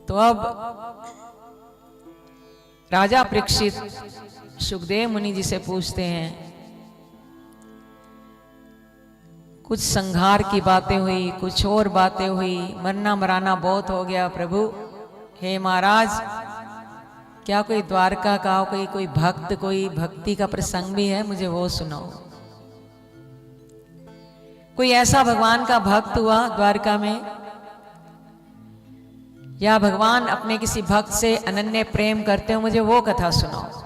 तो अब राजा परीक्षित सुखदेव मुनि जी से पूछते हैं, कुछ संहार की बातें हुई, कुछ और बातें हुई, मरना मराना बहुत हो गया प्रभु। हे महाराज, क्या कोई द्वारका का कोई भक्त, कोई भक्ति का प्रसंग भी है, मुझे वो सुनाओ। कोई ऐसा भगवान का भक्त हुआ द्वारका में, या भगवान अपने किसी भक्त से अनन्य प्रेम करते हो, मुझे वो कथा सुनाओ।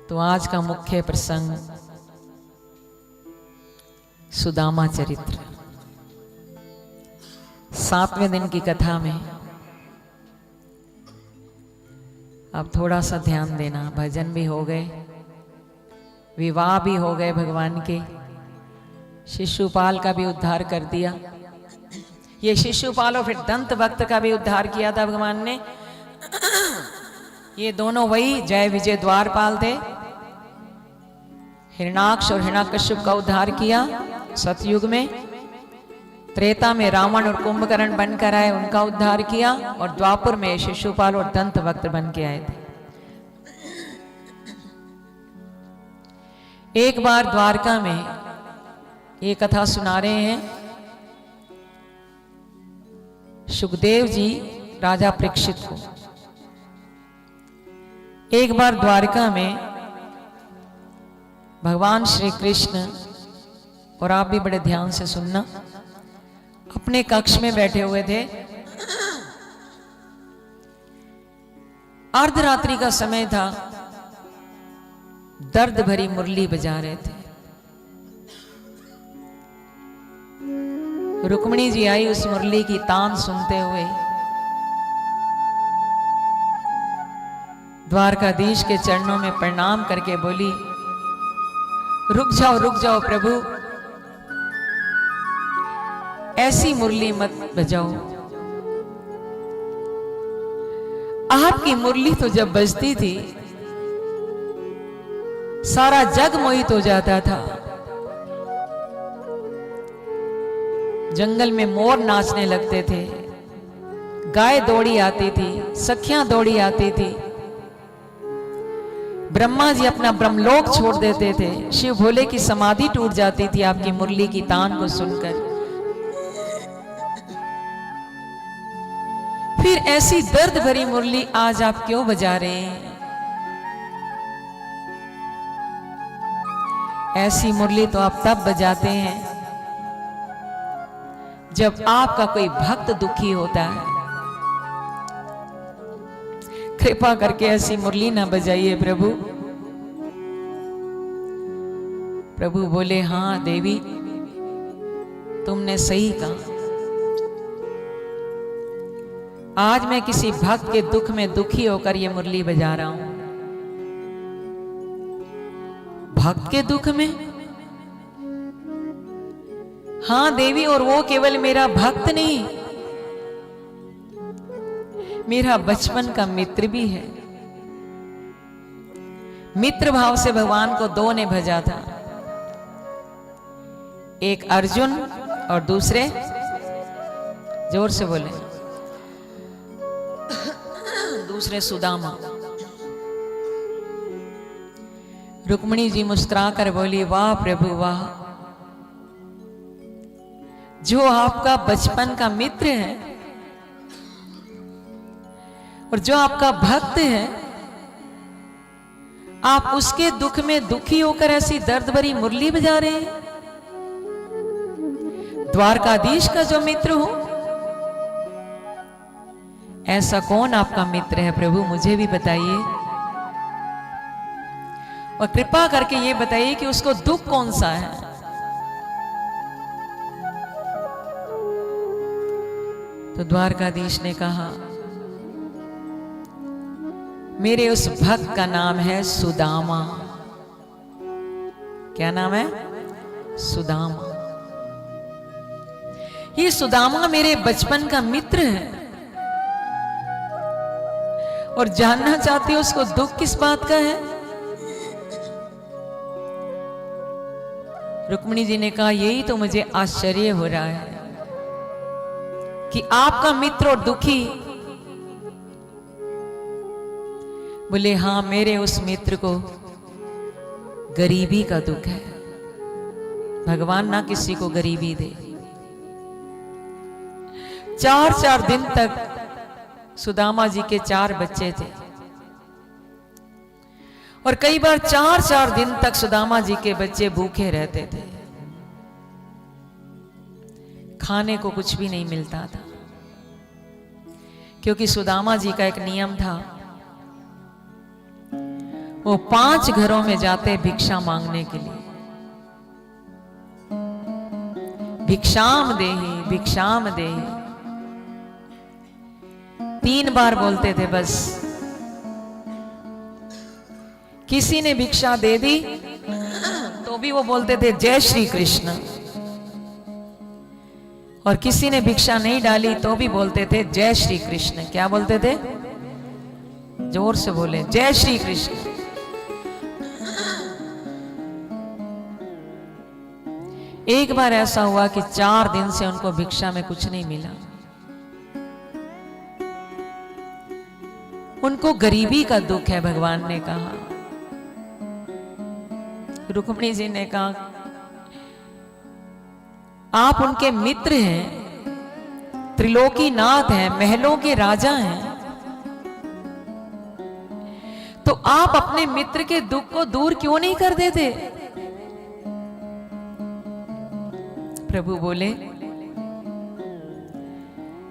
तो आज का मुख्य प्रसंग सुदामा चरित्र, 7वें दिन की कथा में। अब थोड़ा सा ध्यान देना, भजन भी हो गए, विवाह भी हो गए भगवान के, शिशुपाल का भी उद्धार कर दिया। ये शिशुपाल और फिर दंत भक्त का भी उद्धार किया था भगवान ने। ये दोनों वही जय विजय द्वारपाल थे। हिरणाक्ष और हिरण्यकश्यप का उद्धार किया सतयुग में। त्रेता में रावण और कुंभकर्ण बनकर आए, उनका उद्धार किया। और द्वापर में शिशुपाल और दंत भक्त बन के आए थे। एक बार द्वारका में ये कथा सुना रहे हैं सुखदेव जी राजा परीक्षित को। एक बार द्वारका में भगवान श्री कृष्ण, और आप भी बड़े ध्यान से सुनना, अपने कक्ष में बैठे हुए थे। अर्धरात्रि का समय था, दर्द भरी मुरली बजा रहे थे। रुक्मिणी जी आई उस मुरली की तान सुनते हुए। द्वारकाधीश के चरणों में प्रणाम करके बोली, रुक जाओ प्रभु, ऐसी मुरली मत बजाओ। आपकी मुरली तो जब बजती थी सारा जग मोहित हो जाता था। जंगल में मोर नाचने लगते थे, गाय दौड़ी आती थी, सखियां दौड़ी आती थी। ब्रह्मा जी अपना ब्रह्मलोक छोड़ देते थे। शिव भोले की समाधि टूट जाती थी आपकी मुरली की तान को सुनकर। फिर ऐसी दर्द भरी मुरली आज आप क्यों बजा रहे हैं? ऐसी मुरली तो आप तब बजाते हैं जब आपका कोई भक्त दुखी होता है। कृपा करके ऐसी मुरली ना बजाइए प्रभु। प्रभु बोले, हां देवी, तुमने सही कहा। आज मैं किसी भक्त के दुख में दुखी होकर ये मुरली बजा रहा हूं। भक्त के दुख में? हां देवी, और वो केवल मेरा भक्त नहीं, मेरा बचपन का मित्र भी है। मित्र भाव से भगवान को दो ने भजा था, एक अर्जुन और दूसरे, जोर से बोले, दूसरे सुदामा। रुक्मिणी जी मुस्कुराकर बोली, वाह प्रभु वाह, जो आपका बचपन का मित्र है और जो आपका भक्त है, आप उसके दुख में दुखी होकर ऐसी दर्द भरी मुरली बजा रहे हैं। द्वारकाधीश का जो मित्र हो, ऐसा कौन आपका मित्र है प्रभु, मुझे भी बताइए। और कृपा करके ये बताइए कि उसको दुख कौन सा है। तो द्वारकाधीश ने कहा, मेरे उस भक्त का नाम है सुदामा। क्या नाम है? सुदामा। ये सुदामा मेरे बचपन का मित्र है। और जानना चाहते हो उसको दुख किस बात का है? रुक्मिणी जी ने कहा, यही तो मुझे आश्चर्य हो रहा है कि आपका मित्र और दुखी। बोले हाँ, मेरे उस मित्र को गरीबी का दुख है। भगवान ना किसी को गरीबी दे। 4-4 दिन तक सुदामा जी के 4 बच्चे थे और कई बार 4-4 दिन तक सुदामा जी के बच्चे भूखे रहते थे। खाने को कुछ भी नहीं मिलता था, क्योंकि सुदामा जी का एक नियम था, वो 5 घरों में जाते भिक्षा मांगने के लिए। भिक्षाम देहि, भिक्षाम देहि 3 बार बोलते थे बस। किसी ने भिक्षा दे दी तो भी वो बोलते थे जय श्री कृष्ण, और किसी ने भिक्षा नहीं डाली तो भी बोलते थे जय श्री कृष्ण। क्या बोलते थे? जोर से बोले, जय श्री कृष्ण। एक बार ऐसा हुआ कि 4 दिन से उनको भिक्षा में कुछ नहीं मिला। उनको गरीबी का दुख है, भगवान ने कहा। रुक्मिणी जी ने कहा, आप उनके मित्र हैं, त्रिलोकीनाथ हैं, महलों के राजा हैं, तो आप अपने मित्र के दुख को दूर क्यों नहीं कर देते? प्रभु बोले,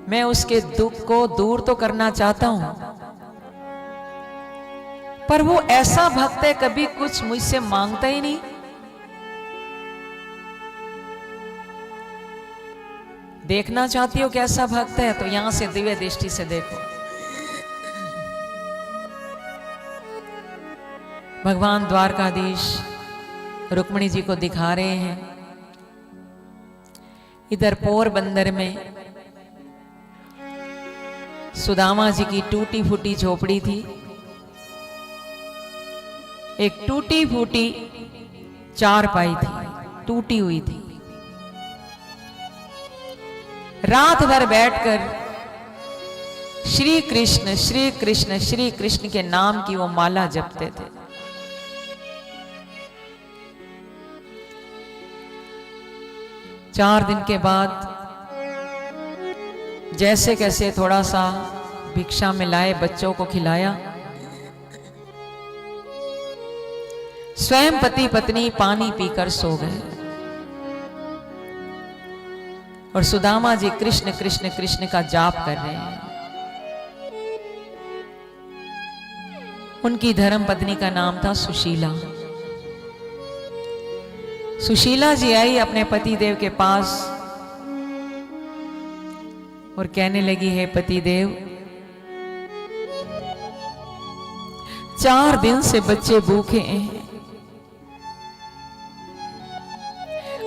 मैं उसके दुख को दूर तो करना चाहता हूं, पर वो ऐसा भक्त है, कभी कुछ मुझसे मांगता ही नहीं। देखना चाहती हो कैसा भक्त है? तो यहां से दिव्य दृष्टि से देखो। भगवान द्वारकाधीश रुक्मिणी जी को दिखा रहे हैं। इधर पोरबंदर में सुदामा जी की टूटी फूटी झोपड़ी थी। एक टूटी फूटी चारपाई थी, टूटी हुई थी। रात भर बैठकर श्री कृष्ण श्री कृष्ण श्री कृष्ण के नाम की वो माला जपते थे। चार दिन के बाद जैसे कैसे थोड़ा सा भिक्षा में लाए, बच्चों को खिलाया। स्वयं पति पत्नी पानी पीकर सो गए और सुदामा जी कृष्ण कृष्ण कृष्ण का जाप कर रहे हैं। उनकी धर्म पत्नी का नाम था सुशीला। सुशीला जी आई अपने पति देव के पास और कहने लगी, हे पति देव, 4 दिन से बच्चे भूखे हैं,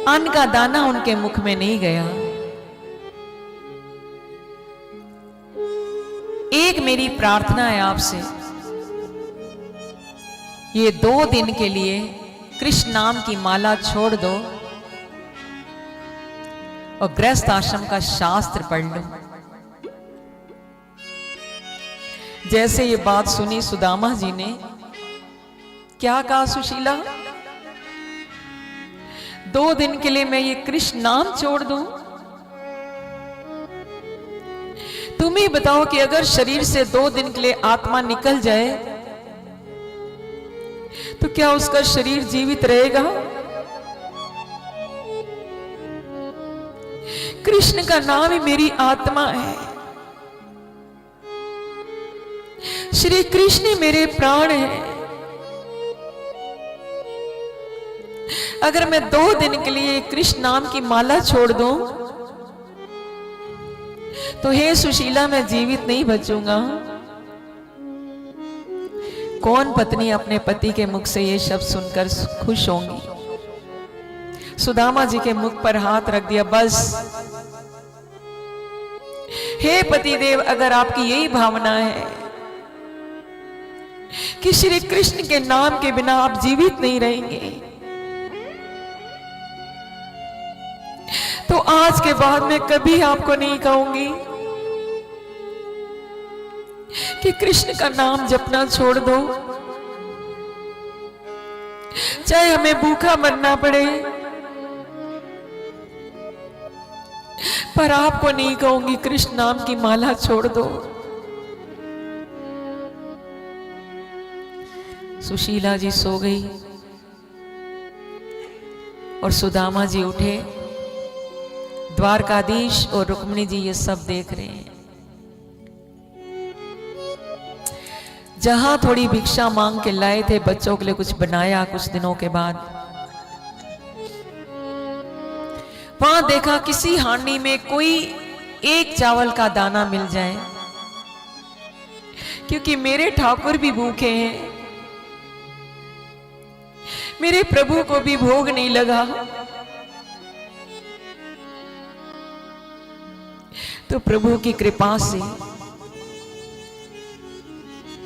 अन्न का दाना उनके मुख में नहीं गया। एक मेरी प्रार्थना है आपसे, ये 2 दिन के लिए कृष्ण नाम की माला छोड़ दो और गृहस्थ आश्रम का शास्त्र पढ़ लो। जैसे ये बात सुनी सुदामा जी ने, क्या कहा सुशीला, 2 दिन के लिए मैं ये कृष्ण नाम छोड़ दूं? तुम ही बताओ कि अगर शरीर से 2 दिन के लिए आत्मा निकल जाए तो क्या उसका शरीर जीवित रहेगा? कृष्ण का नाम ही मेरी आत्मा है, श्री कृष्ण मेरे प्राण है। अगर मैं 2 दिन के लिए कृष्ण नाम की माला छोड़ दूं तो हे सुशीला, मैं जीवित नहीं बचूंगा। कौन पत्नी अपने पति के मुख से ये शब्द सुनकर खुश होंगी? सुदामा जी के मुख पर हाथ रख दिया, बस। हे पति देव, अगर आपकी यही भावना है कि श्री कृष्ण के नाम के बिना आप जीवित नहीं रहेंगे, तो आज के बाद मैं कभी आपको नहीं कहूंगी कि कृष्ण का नाम जपना छोड़ दो, चाहे हमें भूखा मरना पड़े, पर आपको नहीं कहूंगी कृष्ण नाम की माला छोड़ दो। सुशीला जी सो गई और सुदामा जी उठे। द्वारकाधीश और रुक्मिणी जी ये सब देख रहे हैं। जहां थोड़ी भिक्षा मांग के लाए थे, बच्चों के लिए कुछ बनाया कुछ दिनों के बाद, वहां देखा किसी हांडी में कोई एक चावल का दाना मिल जाए, क्योंकि मेरे ठाकुर भी भूखे हैं, मेरे प्रभु को भी भोग नहीं लगा। तो प्रभु की कृपा से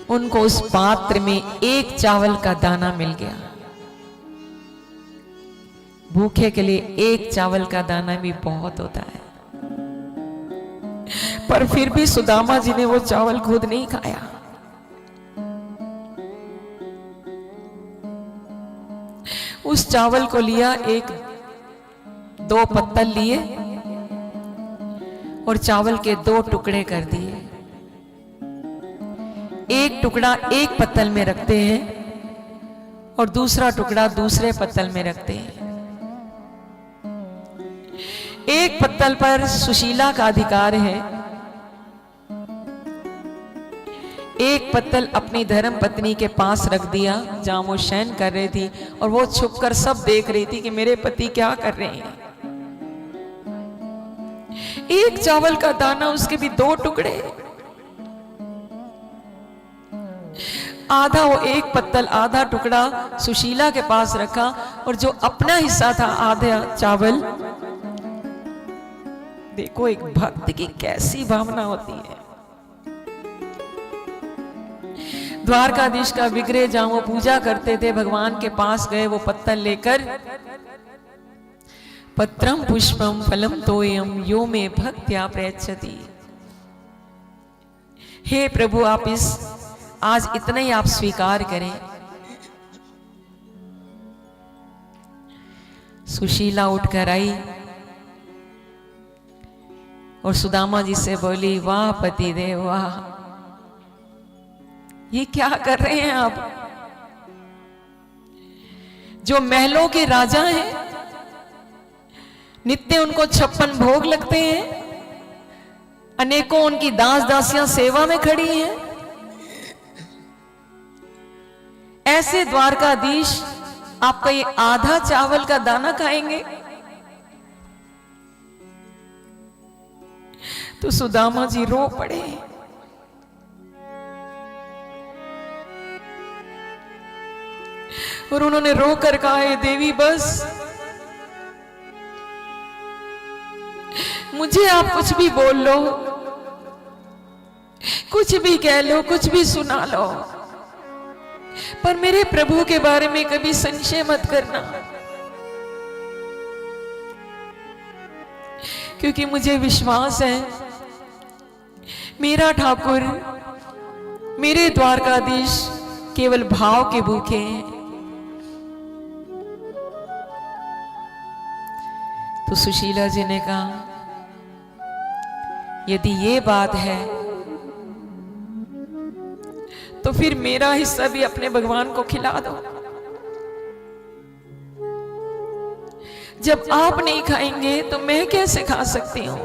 उनको उस पात्र में एक चावल का दाना मिल गया। भूखे के लिए एक चावल का दाना भी बहुत होता है, पर फिर भी सुदामा जी ने वो चावल खुद नहीं खाया। उस चावल को लिया, एक दो पत्तल लिए और चावल के दो टुकड़े कर दिए। एक टुकड़ा एक पत्तल में रखते हैं और दूसरा टुकड़ा दूसरे पत्तल में रखते हैं। एक पत्तल पर सुशीला का अधिकार है, एक पत्तल अपनी धर्म पत्नी के पास रख दिया जहां वो शयन कर रही थी, और वो छुपकर सब देख रही थी कि मेरे पति क्या कर रहे हैं। एक चावल का दाना, उसके भी दो टुकड़े, आधा वो एक पत्तल आधा टुकड़ा सुशीला के पास रखा, और जो अपना हिस्सा था आधा चावल। देखो एक भक्त की कैसी भावना होती है। द्वारकाधीश का विग्रह जहां वो पूजा करते थे, भगवान के पास गए, वो पत्तल लेकर, पत्रम पुष्पम फलम तोयम यो में भक्त्या प्रयच्छति। हे प्रभु, आप इस आज इतना ही आप स्वीकार करें। सुशीला उठकर आई और सुदामा जी से बोली, वाह पति देव वाह, ये क्या कर रहे हैं आप? जो महलों के राजा हैं, नित्य उनको 56 भोग लगते हैं, अनेकों उनकी दास दासियां सेवा में खड़ी हैं, ऐसे द्वारकाधीश आपका ये आधा चावल का दाना खाएंगे? तो सुदामा जी रो पड़े। और उन्होंने रो कर कहा, हे देवी, बस मुझे आप कुछ भी बोल लो, कुछ भी कह लो, कुछ भी सुना लो, पर मेरे प्रभु के बारे में कभी संशय मत करना, क्योंकि मुझे विश्वास है मेरा ठाकुर, मेरे द्वारकाधीश केवल भाव के भूखे हैं। तो सुशीला जी ने कहा, यदि ये बात है तो फिर मेरा हिस्सा भी अपने भगवान को खिला दो। जब आप नहीं खाएंगे तो मैं कैसे खा सकती हूं?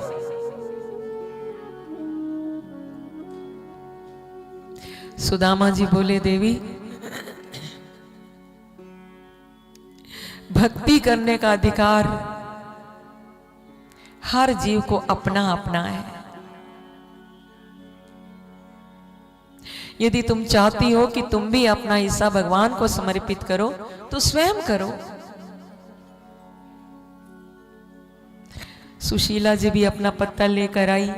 सुदामा जी बोले, देवी, भक्ति करने का अधिकार हर जीव को अपना अपना है। यदि तुम चाहती हो कि तुम भी अपना हिस्सा भगवान को समर्पित करो तो स्वयं करो। सुशीला जी भी अपना पत्ता लेकर आई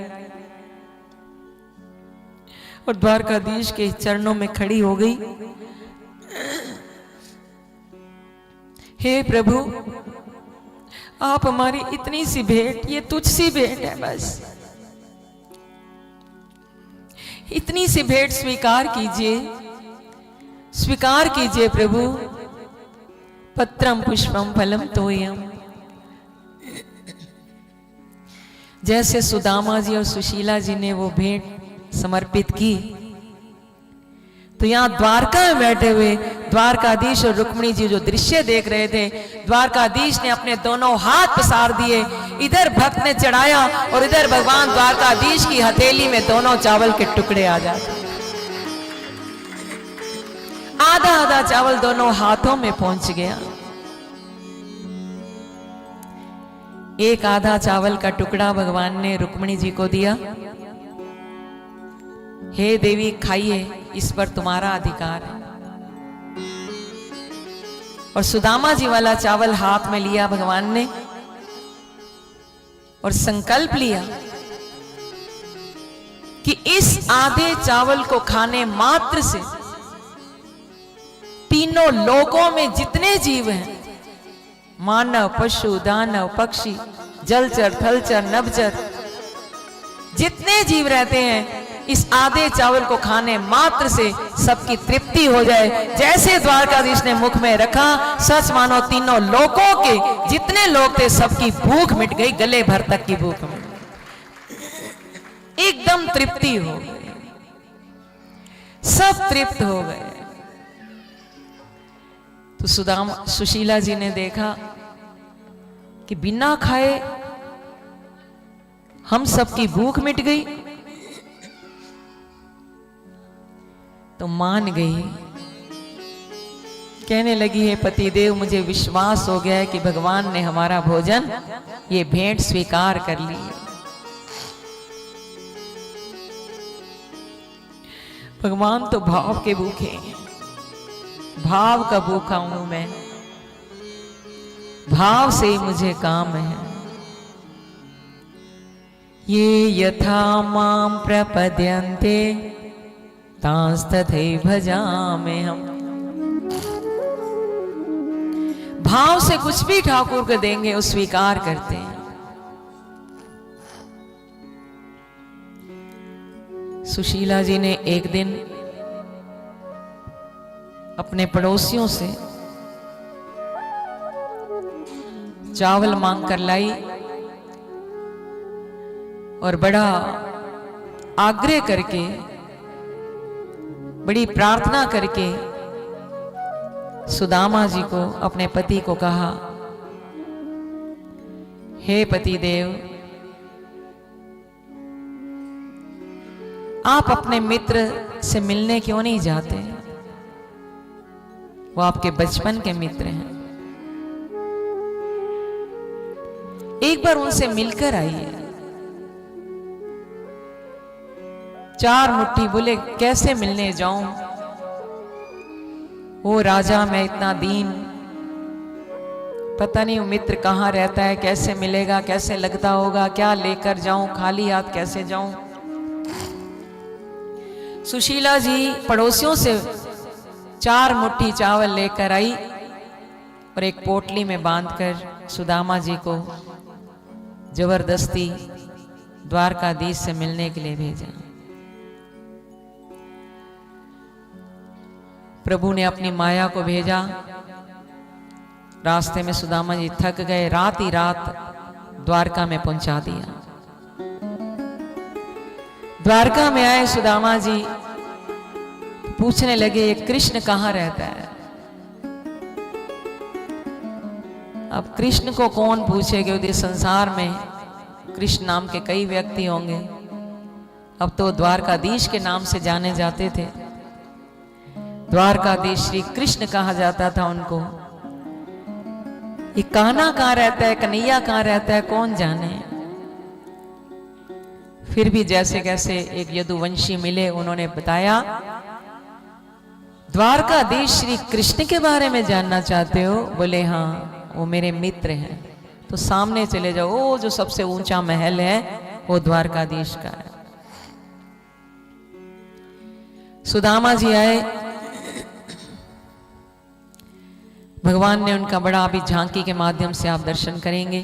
और द्वारकाधीश के चरणों में खड़ी हो गई। हे प्रभु, आप हमारी इतनी सी भेंट, ये तुझ सी भेंट है बस, इतनी सी भेंट स्वीकार कीजिए प्रभु। पत्रम पुष्पम फलम तोयम। जैसे सुदामा जी और सुशीला जी ने वो भेंट समर्पित की, तो यहां द्वारका में बैठे हुए द्वारकाधीश और रुक्मिणी जी जो दृश्य देख रहे थे, द्वारकाधीश ने अपने दोनों हाथ पसार दिए, इधर भक्त ने चढ़ाया और इधर भगवान द्वारकाधीश की हथेली में दोनों चावल के टुकड़े आ जाते। आधा आधा चावल दोनों हाथों में पहुंच गया। एक आधा चावल का टुकड़ा भगवान ने रुक्मिणी जी को दिया। हे देवी खाइए, इस पर तुम्हारा अधिकार है। और सुदामा जी वाला चावल हाथ में लिया भगवान ने और संकल्प लिया कि इस आधे चावल को खाने मात्र से तीनों लोकों में जितने जीव हैं, मानव, पशु, दानव, पक्षी, जलचर, थलचर, नभचर, जितने जीव रहते हैं, इस आधे चावल को खाने मात्र से सबकी तृप्ति हो जाए। जैसे द्वारकाधीश ने मुख में रखा, सच मानो तीनों लोकों के जितने लोग थे सबकी भूख मिट गई, गले भर तक की भूख मिट गई, एकदम तृप्ति हो गई, सब तृप्त हो गए। तो सुशीला जी ने देखा कि बिना खाए हम सबकी भूख मिट गई, तो मान गई। कहने लगी, है पतिदेव, मुझे विश्वास हो गया है कि भगवान ने हमारा भोजन, ये भेंट स्वीकार कर ली है। भगवान तो भाव के भूखे हैं, भाव का भूखा हूं मैं, भाव से मुझे काम है। ये यथा मां प्रपद्यन्ते तांस्तथैव भजाम्यहम्। भाव से कुछ भी ठाकुर को देंगे वो स्वीकार करते हैं। सुशीला जी ने एक दिन अपने पड़ोसियों से चावल मांग कर लाई और बड़ा आग्रह करके, बड़ी प्रार्थना करके सुदामा जी को, अपने पति को कहा, हे पति देव, आप अपने मित्र से मिलने क्यों नहीं जाते? वो आपके बचपन के मित्र हैं, एक बार उनसे मिलकर आइए। 4 मुट्ठी बोले, कैसे मिलने जाऊं? वो राजा, मैं इतना दीन, पता नहीं वो मित्र कहाँ रहता है, कैसे मिलेगा, कैसे लगता होगा, क्या लेकर जाऊं, खाली हाथ कैसे जाऊं? सुशीला जी पड़ोसियों से 4 मुट्ठी चावल लेकर आई और एक पोटली में बांधकर सुदामा जी को जबरदस्ती द्वारकाधीश से मिलने के लिए भेजा। प्रभु ने अपनी माया को भेजा। रास्ते में सुदामा जी थक गए, रात ही रात द्वारका में पहुंचा दिया। द्वारका में आए सुदामा जी, पूछने लगे, ये कृष्ण कहाँ रहता है? अब कृष्ण को कौन पूछेगा? उधर संसार में कृष्ण नाम के कई व्यक्ति होंगे, अब तो द्वारकाधीश के नाम से जाने जाते थे। द्वारकाधीश श्री कृष्ण कहा जाता था उनको। ये कान्हा कहाँ रहता है, कन्हैया कहाँ रहता है, कौन जाने। फिर भी जैसे कैसे एक यदुवंशी मिले, उन्होंने बताया, द्वारकाधीश श्री कृष्ण के बारे में जानना चाहते हो? बोले हाँ, वो मेरे मित्र हैं। तो सामने चले जाओ, वो जो सबसे ऊंचा महल है वो द्वारकाधीश का है। सुदामा जी आए, भगवान ने उनका बड़ा, अभी झांकी के माध्यम से आप दर्शन करेंगे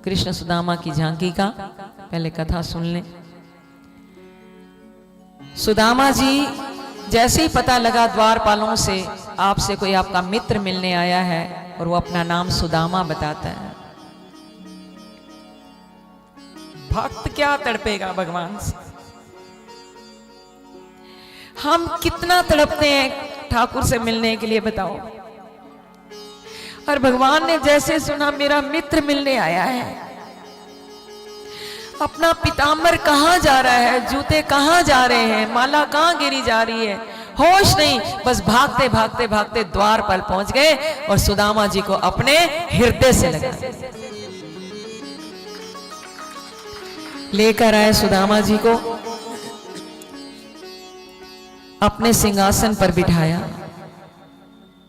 कृष्ण सुदामा की झांकी का। पहले कथा सुन लें। सुदामा जी जैसे ही पता लगा द्वारपालों से आपसे कोई आपका मित्र मिलने आया है और वो अपना नाम सुदामा बताता है, भक्त क्या तड़पेगा भगवान से। हम कितना तड़पते हैं ठाकुर से मिलने के लिए, बताओ। और भगवान ने जैसे सुना मेरा मित्र मिलने आया है, अपना पीतांबर कहां जा रहा है, जूते कहां जा रहे हैं, माला कहां गिरी जा रही है, होश नहीं, बस भागते भागते भागते द्वार पर पहुंच गए और सुदामा जी को अपने हृदय से लगा लेकर आए। सुदामा जी को अपने सिंहासन पर बिठाया,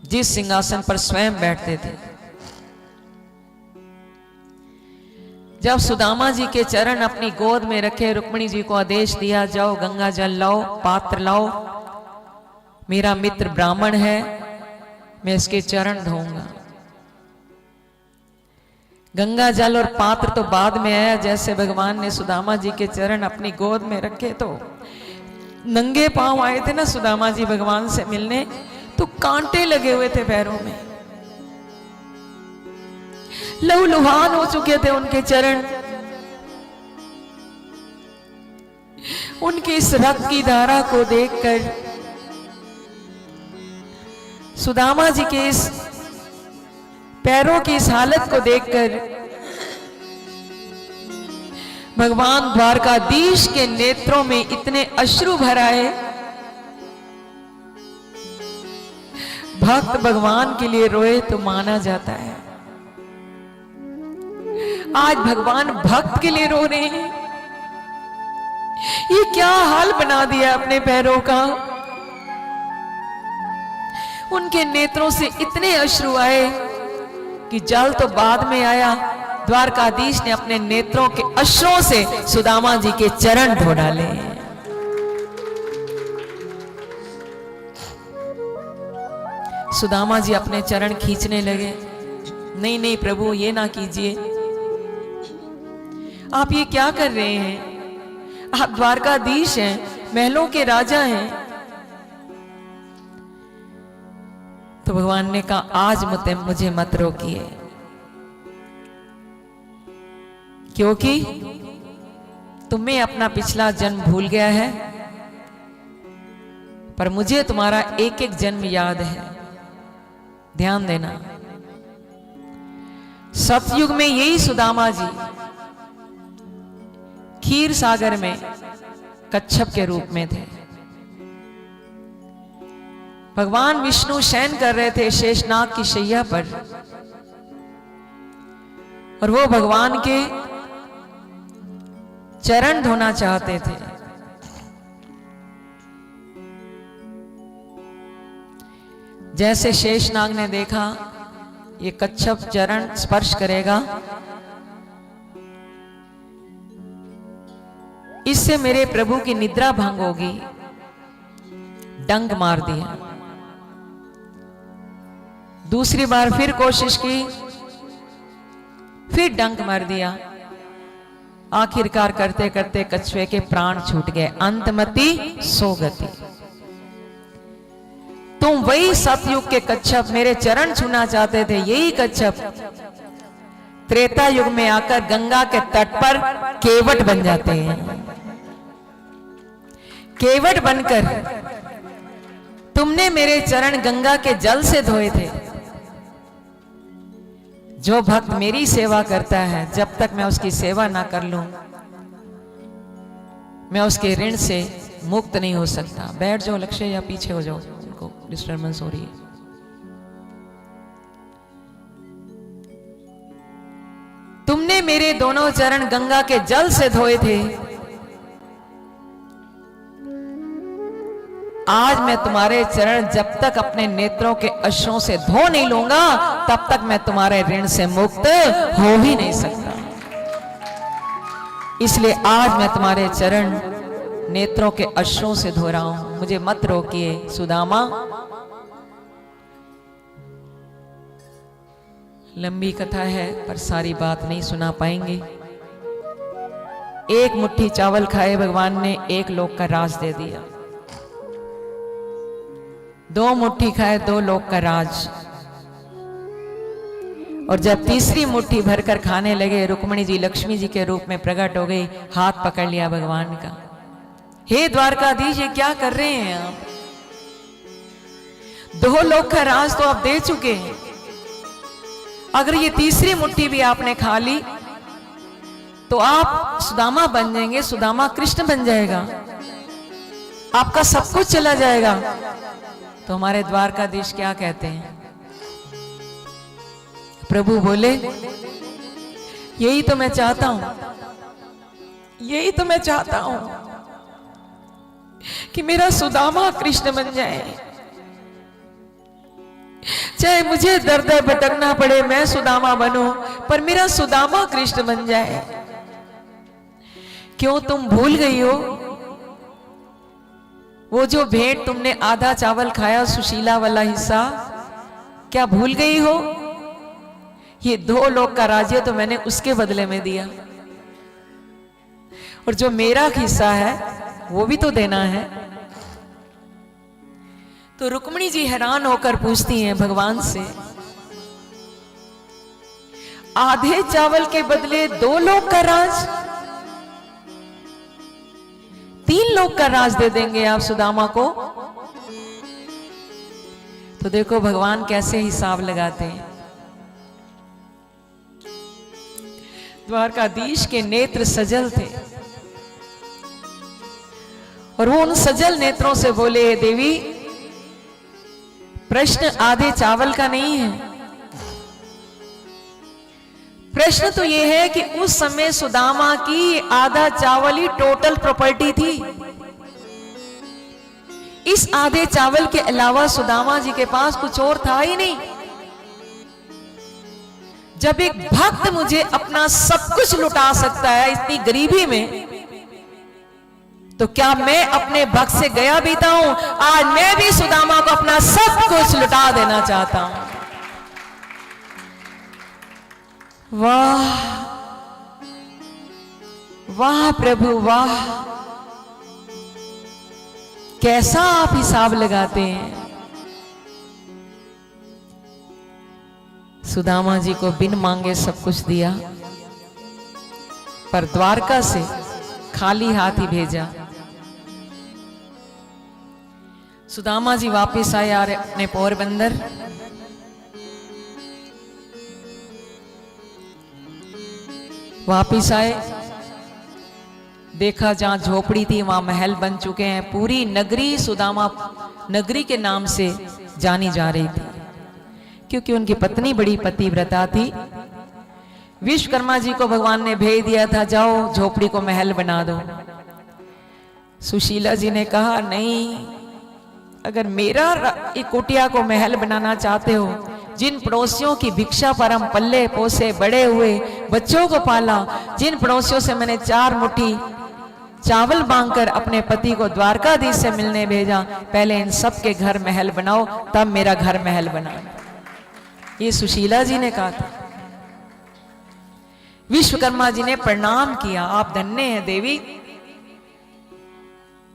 जिस सिंहासन पर स्वयं बैठते थे। जब सुदामा जी के चरण अपनी गोद में रखे, रुक्मिणी जी को आदेश दिया, जाओ गंगा जल लाओ, पात्र लाओ, मेरा मित्र ब्राह्मण है, मैं इसके चरण धोऊंगा। गंगा जल और पात्र तो बाद में आया। जैसे भगवान ने सुदामा जी के चरण अपनी गोद में रखे तो नंगे पांव आए थे ना सुदामा जी भगवान से मिलने, तो कांटे लगे हुए थे पैरों में, लहूलुहान हो चुके थे उनके चरण। उनकी इस रक्त की धारा को देखकर, सुदामा जी के इस पैरों की इस हालत को देखकर भगवान द्वारकाधीश के नेत्रों में इतने अश्रु भर आए। भक्त भगवान के लिए रोए तो माना जाता है, आज भगवान भक्त के लिए रो रहे हैं। ये क्या हाल बना दिया अपने पैरों का। उनके नेत्रों से इतने अश्रु आए कि जल तो बाद में आया, द्वारकाधीश ने अपने नेत्रों के अश्रुओं से सुदामा जी के चरण धो डाले। सुदामा जी अपने चरण खींचने लगे, नहीं नहीं प्रभु ये ना कीजिए, आप ये क्या कर रहे हैं, आप द्वारकाधीश हैं, महलों के राजा हैं। तो भगवान ने कहा आज मुझे मत रोकिए, क्योंकि तुम्हें अपना पिछला जन्म भूल गया है, पर मुझे तुम्हारा एक एक जन्म याद है। ध्यान देना, सतयुग में यही सुदामा जी क्षीर सागर में कच्छप के रूप में थे। भगवान विष्णु शयन कर रहे थे शेषनाग की शैया पर, और वो भगवान के चरण धोना चाहते थे। जैसे शेषनाग ने देखा ये कच्छप चरण स्पर्श करेगा, इससे मेरे प्रभु की निद्रा भंग होगी, डंक मार दिया। दूसरी बार फिर कोशिश की, फिर डंक मार दिया। आखिरकार करते करते कछुए के प्राण छूट गए। अंतमति सो गति। तुम वही सतयुग के कच्छप मेरे चरण छूना चाहते थे, यही कच्छप त्रेता युग में आकर गंगा के तट पर केवट बन जाते हैं। केवट बनकर तुमने मेरे चरण गंगा के जल से धोए थे। जो भक्त मेरी सेवा करता है, जब तक मैं उसकी सेवा ना कर लूं, मैं उसके ऋण से मुक्त नहीं हो सकता। बैठ जाओ लक्ष्य, या पीछे हो जाओ, उनको डिस्टर्बेंस हो रही है। तुमने मेरे दोनों चरण गंगा के जल से धोए थे, आज मैं तुम्हारे चरण जब तक अपने नेत्रों के अश्रों से धो नहीं लूंगा, तब तक मैं तुम्हारे ऋण से मुक्त हो ही नहीं सकता। इसलिए आज मैं तुम्हारे चरण नेत्रों के अश्रों से धो रहा हूं, मुझे मत रोकिए। सुदामा, लंबी कथा है पर सारी बात नहीं सुना पाएंगे। एक मुट्ठी चावल खाए भगवान ने एक लोक का राज दे दिया। दो मुट्ठी खाए दो लोग का राज। और जब तीसरी मुट्ठी भरकर खाने लगे, रुक्मिणी जी लक्ष्मी जी के रूप में प्रकट हो गई, हाथ पकड़ लिया भगवान का। हे द्वारकाधीश, ये क्या कर रहे हैं आप? दो लोग का राज तो आप दे चुके हैं, अगर ये तीसरी मुट्ठी भी आपने खा ली तो आप सुदामा बन जाएंगे, सुदामा कृष्ण बन जाएगा, आपका सब कुछ चला जाएगा। तो हमारे द्वारकाधीश क्या कहते हैं? प्रभु बोले, यही तो मैं चाहता हूं, यही तो मैं चाहता हूं कि मेरा सुदामा कृष्ण बन जाए। चाहे मुझे दर दर भटकना पड़े, मैं सुदामा बनूं, पर मेरा सुदामा कृष्ण बन जाए। क्यों तुम भूल गई हो वो जो भेंट तुमने आधा चावल खाया, सुशीला वाला हिस्सा, क्या भूल गई हो? ये दो लोग का राज्य तो मैंने उसके बदले में दिया, और जो मेरा हिस्सा है वो भी तो देना है। तो रुक्मिणी जी हैरान होकर पूछती हैं भगवान से, आधे चावल के बदले दो लोग का राज, तीन लोग का राज दे देंगे आप सुदामा को? तो देखो भगवान कैसे हिसाब लगाते हैं। द्वारकाधीश के नेत्र सजल थे और वो उन सजल नेत्रों से बोले, देवी प्रश्न आधे चावल का नहीं है, प्रश्न तो ये है कि उस समय सुदामा की आधा चावल ही टोटल प्रॉपर्टी थी। इस आधे चावल के अलावा सुदामा जी के पास कुछ और था ही नहीं। जब एक भक्त मुझे अपना सब कुछ लुटा सकता है इतनी गरीबी में, तो क्या मैं अपने भक्त से गया बीता हूं? आज मैं भी सुदामा को अपना सब कुछ लुटा देना चाहता हूं। वाह वाह प्रभु वाह, कैसा आप हिसाब लगाते हैं। सुदामा जी को बिन मांगे सब कुछ दिया, पर द्वारका से खाली हाथ ही भेजा। सुदामा जी वापस आए अपने पोरबंदर। वापिस आए, देखा जहां झोपड़ी थी वहां महल बन चुके हैं। पूरी नगरी सुदामा नगरी के नाम से जानी जा रही थी, क्योंकि उनकी पत्नी बड़ी पतिव्रता थी। विश्वकर्मा जी को भगवान ने भेज दिया था, जाओ झोपड़ी को महल बना दो। सुशीला जी ने कहा, नहीं, अगर मेरा एक कुटिया को महल बनाना चाहते हो, जिन पड़ोसियों की भिक्षा पर हम पल्ले पोसे बड़े हुए, बच्चों को पाला, जिन पड़ोसियों से मैंने 4 मुट्ठी चावल मांगकर अपने पति को द्वारकाधीश से मिलने भेजा, पहले इन सब के घर महल बनाओ, तब मेरा घर महल बना। ये सुशीला जी ने कहा था। विश्वकर्मा जी ने प्रणाम किया, आप धन्य हैं देवी,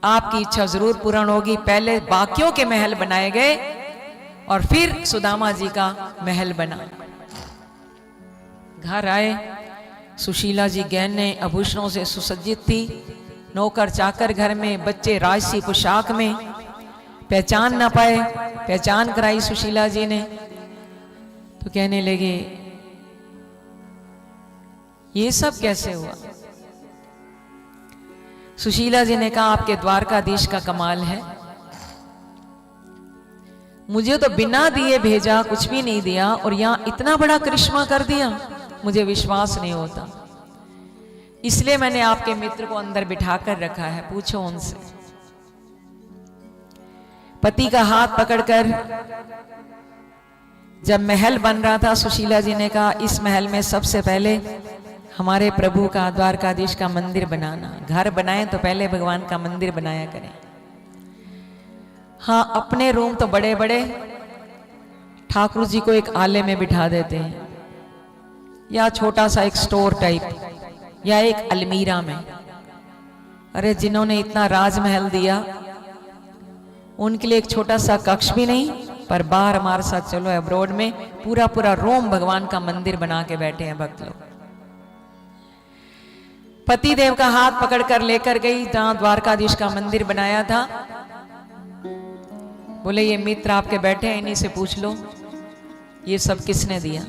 आपकी इच्छा जरूर पूर्ण होगी। पहले बाकियों के महल बनाए गए और फिर सुदामा जी का महल बना। घर आए, सुशीला जी गहने आभूषणों से सुसज्जित थी, नौकर चाकर घर में, बच्चे राजसी पोशाक में, पहचान ना पाए, पहचान कराई सुशीला जी ने। तो कहने लगे, ये सब कैसे हुआ? सुशीला जी ने कहा, आपके द्वारकाधीश का कमाल है, मुझे तो बिना दिए भेजा, कुछ भी नहीं दिया, और यहां इतना बड़ा करिश्मा कर दिया, मुझे विश्वास नहीं होता। इसलिए मैंने आपके मित्र को अंदर बिठा कर रखा है, पूछो उनसे। पति का हाथ पकड़कर जब महल बन रहा था, सुशीला जी ने कहा, इस महल में सबसे पहले हमारे प्रभु का, द्वारकाधीश का मंदिर बनाना। घर बनाए तो पहले भगवान का मंदिर बनाया करें। हाँ, अपने रूम तो बड़े बड़े, ठाकुर जी को एक आले में बिठा देते हैं, या छोटा सा एक स्टोर टाइप, या एक अलमीरा में। अरे जिन्होंने इतना राजमहल दिया, उनके लिए एक छोटा सा कक्ष भी नहीं, पर बाहर हमारे साथ चलो अब्रोड में पूरा पूरा रोम भगवान का मंदिर बना के बैठे हैं भक्त लोग। पति देव का हाथ पकड़कर लेकर गई जहां द्वारकाधीश का मंदिर बनाया था। बोले ये मित्र आपके बैठे हैं, इन्हीं से पूछ लो ये सब किसने दिया।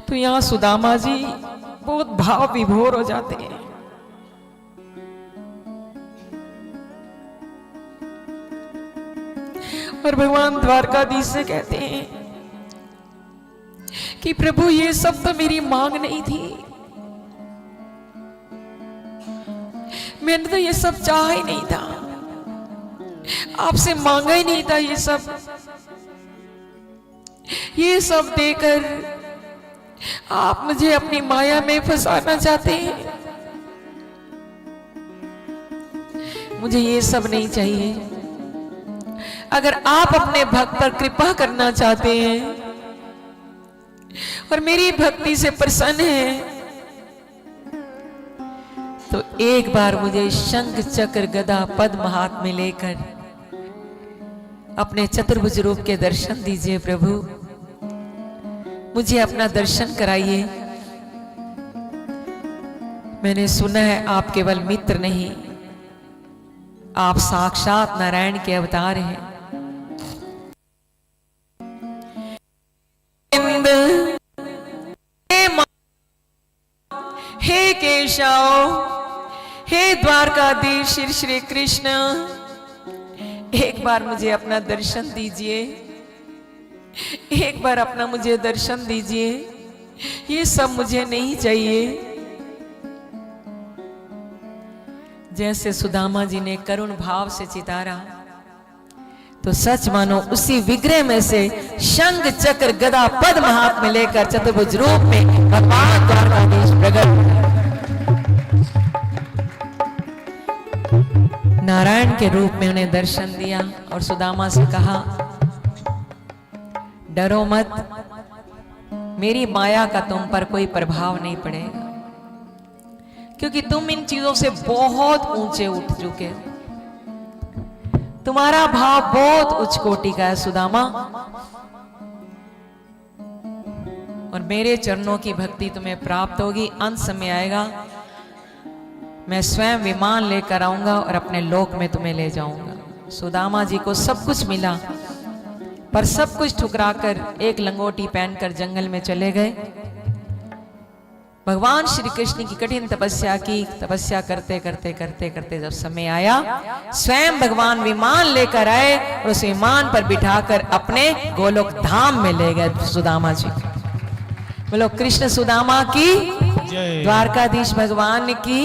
तो यहां सुदामा जी बहुत भाव विभोर हो जाते हैं। और भगवान द्वारकाधीश से कहते हैं कि प्रभु ये सब तो मेरी मांग नहीं थी, मैंने तो ये सब चाहा ही नहीं था, आपसे मांगा ही नहीं था। ये सब देकर आप मुझे अपनी माया में फंसाना चाहते हैं। मुझे ये सब नहीं चाहिए। अगर आप अपने भक्त पर कृपा करना चाहते हैं और मेरी भक्ति से प्रसन्न हैं, तो एक बार मुझे शंख चक्र गदा पद्म हाथ में लेकर अपने चतुर्भुज रूप के दर्शन दीजिए प्रभु। मुझे अपना दर्शन कराइए। मैंने सुना है आप केवल मित्र नहीं, आप साक्षात नारायण के अवतार हैं। हे केशव, हे द्वारकाधीश श्री श्री कृष्ण, एक बार मुझे अपना दर्शन दीजिए, एक बार अपना मुझे दर्शन दीजिए। ये सब मुझे नहीं चाहिए। जैसे सुदामा जी ने करुण भाव से चितारा, तो सच मानो उसी विग्रह में से शंख चक्र गदा पद्म हाथ में लेकर चतुर्भुज रूप में भगवान द्वारकाधीश प्रकट नारायण के रूप में उन्हें दर्शन दिया और सुदामा से कहा, डरो मत, मेरी माया का तुम पर कोई प्रभाव नहीं पड़ेगा, क्योंकि तुम इन चीजों से बहुत ऊंचे उठ चुके हो। तुम्हारा भाव बहुत उच्च कोटि का है सुदामा, और मेरे चरणों की भक्ति तुम्हें प्राप्त होगी। अंत समय आएगा, मैं स्वयं विमान लेकर आऊंगा और अपने लोक में तुम्हें ले जाऊंगा। सुदामा जी को सब कुछ मिला, पर सब कुछ ठुकराकर एक लंगोटी पहनकर जंगल में चले गए। भगवान श्री कृष्ण की कठिन तपस्या की, तपस्या करते करते करते करते जब समय आया, स्वयं भगवान विमान लेकर आए और उस विमान पर बिठाकर अपने गोलोक धाम में ले गए सुदामा जी। बोलो कृष्ण सुदामा की, द्वारकाधीश भगवान की।